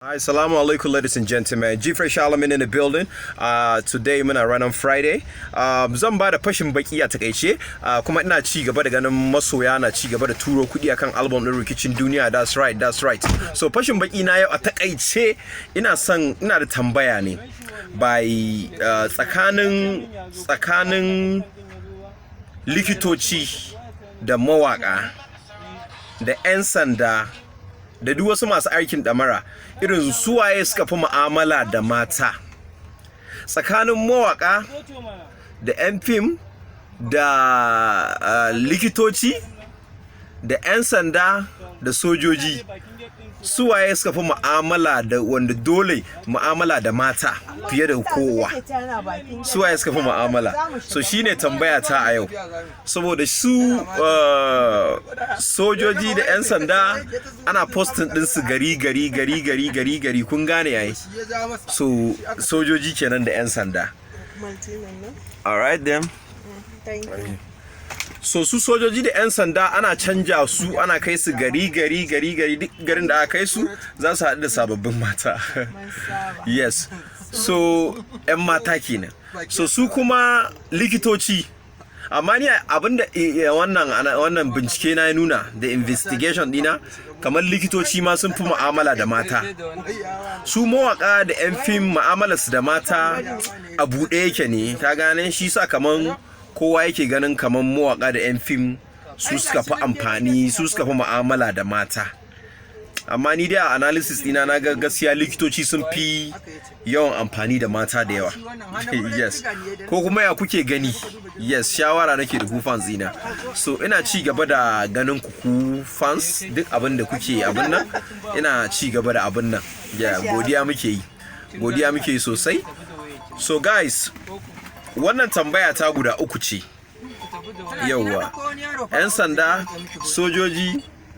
Hi, assalamu alaikum, ladies and gentlemen. Jeffrey Shalamin in the building. Today muna ranar Friday. Zan ba da fashin baki a takaice. Kuma ina ci gaba da ganin masoya na ci gaba da turo kuɗi akan album ɗin rikicin duniya. That's right. So fashin baki na yau a takaice ina da tambaya ne. By tsakanin leketoci da mawaka da 'yan sanda da duk wasu masu aikin ɗamara, irin suwaye suka fi mu'amala da mata tsakanin mawaka da 'yan fim da leketoci da 'yan sanda da sojoji. Suwaye suka fi mu'amala da wanda dole mu'amala da mata fiye da kowa? Suwaye suka fi mu'amala? So shine tambaya ta a yau, saboda su sojoji da 'yan sanda ana postin ɗinsu gari kun gane yayi. So sojoji kenan da 'yan sanda. Alright then. So su sojoji da 'yan sanda ana canja su, ana kai su gari duk garin da aka kai su za su haɗu da sababbin mata. Yes. So 'yan mata kenan. So su kuma leketoci, amma ni abinda wannan bincike na ya nuna da investigation dina, kamar leketoci ma sun fi mu'amala da mata. Su mawaka da 'yan fim mu'amalarsu da mata a buɗe yake ne, ka gane shi sa kaman kowa yake ganin kamar mawaka da 'yan fim su suka fi amfani, su suka fi mu'amala da mata. Amma ni dai a analysis dina na ga gaskiya leketoci sun fi yawan amfani da mata da yawa. Yes. Ko kuma ya kuke gani? Yes, shawara nake da ku fans dina. So ina ci gaba da ganin ku fans, duk abin da kuke abin nan ina ci gaba da abin nan. Yeah, godiya muke yi sosai. So guys, wannan tambaya ta guda uku ce. Yauwa, 'yan sanda, sojoji